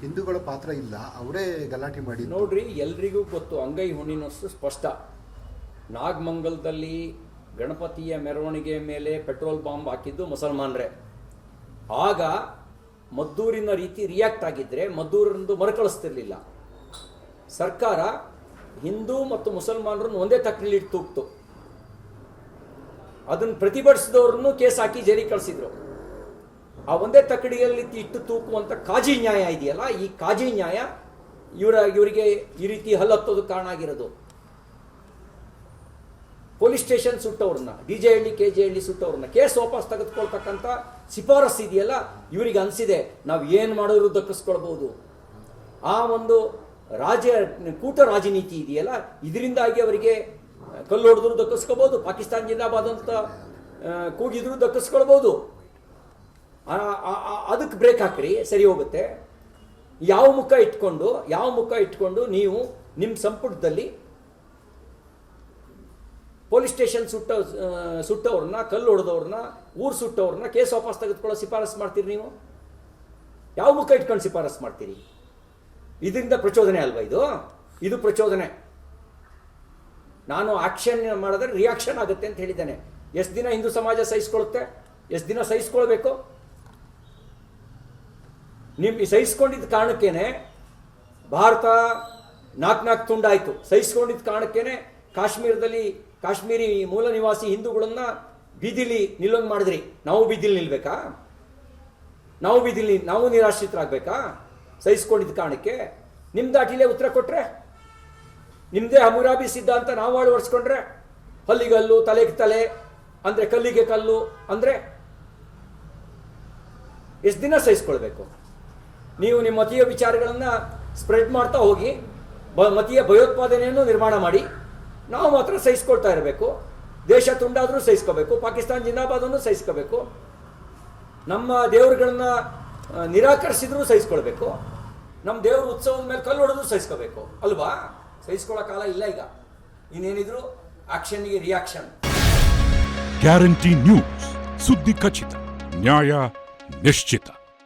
ಹಿಂದೂಗಳ ಪಾತ್ರ ಇಲ್ಲ, ಅವರೇ ಗಲಾಟೆ ಮಾಡಿ. ನೋಡ್ರಿ, ಎಲ್ರಿಗೂ ಗೊತ್ತು, ಅಂಗೈ ಹುಣ್ಣಿನಷ್ಟು ಸ್ಪಷ್ಟ. ನಾಗಮಂಗಲದಲ್ಲಿ ಗಣಪತಿಯ ಮೆರವಣಿಗೆ ಮೇಲೆ ಪೆಟ್ರೋಲ್ ಬಾಂಬ್ ಹಾಕಿದ್ದು ಮುಸಲ್ಮಾನರೇ. ಆಗ ಮದ್ದೂರಿನ ರೀತಿ ರಿಯಾಕ್ಟ್ ಆಗಿದ್ದರೆ ಮದ್ದೂರನ್ನು ಮರುಕಳಿಸ್ತಿರ್ಲಿಲ್ಲ. ಸರ್ಕಾರ ಹಿಂದೂ ಮತ್ತು ಮುಸಲ್ಮಾನರನ್ನು ಒಂದೇ ತಕ್ಕನಲ್ಲಿ ಇಟ್ಟು ತೂಕ್ತು. ಅದನ್ನು ಪ್ರತಿಭಟಿಸಿದವ್ರನ್ನು ಕೇಸ್ ಹಾಕಿ ಜೈಲಿಗೆ ಕಳಿಸಿದ್ರು. ಆ ಒಂದೇ ತಕ್ಕಡಿಯಲ್ಲಿ ಇಟ್ಟು ತೂಕುವಂಥ ಕಾಜಿ ನ್ಯಾಯ ಇದೆಯಲ್ಲ, ಈ ಕಾಜಿ ನ್ಯಾಯ ಇವರಿಗೆ ಈ ರೀತಿ ಹಲ್ಲತ್ತೋದು ಕಾರಣ ಆಗಿರೋದು. ಪೊಲೀಸ್ ಸ್ಟೇಷನ್ ಸುಟ್ಟವ್ರನ್ನ, DJ ಹಳ್ಳಿ KJ ಹಳ್ಳಿ ಸುಟ್ಟವ್ರನ್ನ ಕೇಸ್ ವಾಪಸ್ ತೆಗೆದುಕೊಳ್ತಕ್ಕಂಥ ಶಿಫಾರಸ್ಸು ಇದೆಯಲ್ಲ, ಇವರಿಗೆ ಅನಿಸಿದೆ ನಾವು ಏನು ಮಾಡಿದ್ರು ದಕ್ಕಿಸ್ಕೊಳ್ಬಹುದು. ಆ ಒಂದು ಕೂಟ ರಾಜನೀತಿ ಇದೆಯಲ್ಲ, ಇದರಿಂದಾಗಿ ಅವರಿಗೆ ಕಲ್ಲು ಹೊಡೆದ್ರು ದಕ್ಕಿಸ್ಕೋಬಹುದು, ಪಾಕಿಸ್ತಾನ ಜಿಂದಾಬಾದ್ ಅಂತ ಕೂಗಿದ್ರು ದಕ್ಕಿಸ್ಕೊಳ್ಬಹುದು. ಅದಕ್ಕೆ ಬ್ರೇಕ್ ಹಾಕ್ರಿ, ಸರಿ ಹೋಗುತ್ತೆ. ಯಾವ ಮುಖ ಇಟ್ಕೊಂಡು ನೀವು ನಿಮ್ಮ ಸಂಪುಟದಲ್ಲಿ ಪೊಲೀಸ್ ಸ್ಟೇಷನ್ ಸುಟ್ಟವ್ರನ್ನ, ಕಲ್ಲು ಹೊಡೆದವ್ರನ್ನ, ಊರು ಸುಟ್ಟವ್ರನ್ನ ಕೇಸ್ ವಾಪಸ್ ತೆಗೆದುಕೊಳ್ಳೋ ಶಿಫಾರಸ್ ಮಾಡ್ತೀರಿ ನೀವು? ಯಾವ ಮುಖ ಇಟ್ಕೊಂಡು ಶಿಫಾರಸ್ ಮಾಡ್ತೀರಿ? ಇದರಿಂದ ಪ್ರಚೋದನೆ ಅಲ್ವಾ ಇದು ಪ್ರಚೋದನೆ. ನಾನು ಆಕ್ಷನ್ ಮಾಡಿದ್ರೆ ರಿಯಾಕ್ಷನ್ ಆಗುತ್ತೆ ಅಂತ ಹೇಳಿದ್ದೇನೆ. ಎಷ್ಟು ದಿನ ಹಿಂದೂ ಸಮಾಜ ಸಹಿಸ್ಕೊಳ್ಳುತ್ತೆ? ಎಷ್ಟು ದಿನ ಸಹಿಸ್ಕೊಳ್ಬೇಕು? ನಿಮ್ಮ ಸಹಿಸ್ಕೊಂಡಿದ್ದ ಕಾರಣಕ್ಕೇನೆ ಭಾರತ ನಾಲ್ಕು ತುಂಡಾಯಿತು. ಸಹಿಸ್ಕೊಂಡಿದ್ದ ಕಾರಣಕ್ಕೇನೆ ಕಾಶ್ಮೀರದಲ್ಲಿ ಕಾಶ್ಮೀರಿ ಮೂಲ ನಿವಾಸಿ ಹಿಂದೂಗಳನ್ನ ಬೀದಿಲಿ ನಿಲ್ಲೊಂದು ಮಾಡಿದ್ರಿ. ನಾವು ಬೀದಿಲಿ ನಿಲ್ಬೇಕಾ? ನಾವು ನಿರಾಶ್ರಿತರಾಗಬೇಕಾ? ಸಹಿಸ್ಕೊಂಡಿದ್ದ ಕಾರಣಕ್ಕೆ ನಿಮ್ಮ ದಾಟಿಲೇ ಉತ್ತರ ಕೊಟ್ರೆ, ನಿಮ್ಮದೇ ಹಮುರಾಬಿ ಸಿದ್ಧಾಂತ ನಾವು ಅಳವಡಿಸ್ಕೊಂಡ್ರೆ, ಹಲ್ಲಿಗಲ್ಲು ತಲೆಗೆ ತಲೆ ಅಂದರೆ ಕಲ್ಲಿಗೆ ಕಲ್ಲು ಅಂದರೆ ಎಷ್ಟು ದಿನ ಸಹಿಸ್ಕೊಳ್ಬೇಕು? ನೀವು ನಿಮ್ಮ ಮತೀಯ ವಿಚಾರಗಳನ್ನು ಸ್ಪ್ರೆಡ್ ಮಾಡ್ತಾ ಹೋಗಿ ಮತೀಯ ಭಯೋತ್ಪಾದನೆಯನ್ನು ನಿರ್ಮಾಣ ಮಾಡಿ, ನಾವು ಮಾತ್ರ ಸಹಿಸ್ಕೊಳ್ತಾ ಇರಬೇಕು. ದೇಶ ತುಂಡಾದರೂ ಸಹಿಸ್ಕೋಬೇಕು, ಪಾಕಿಸ್ತಾನ ಜಿಂದಾಬಾದನ್ನು ಸಹಿಸ್ಕೋಬೇಕು, ನಮ್ಮ ದೇವರುಗಳನ್ನ ನಿರಾಕರಿಸಿದ್ರೂ ಸಹಿಸ್ಕೊಳ್ಬೇಕು, ನಮ್ಮ ದೇವ್ರ ಉತ್ಸವದ ಮೇಲೆ ಕಲ್ಲು ಹೊಡೆದು ಸಹಿಸ್ಕೋಬೇಕು ಅಲ್ವಾ? ಸಹಿಸ್ಕೊಳ್ಳೋ ಕಾಲ ಇಲ್ಲ ಈಗ. ಇನ್ನೇನಿದ್ರು ಆಕ್ಷನ್ಗೆ ರಿಯಾಕ್ಷನ್. ಗ್ಯಾರಂಟಿ ನ್ಯೂಸ್, ಸುದ್ದಿ ಖಚಿತ, ನ್ಯಾಯ ನಿಶ್ಚಿತ.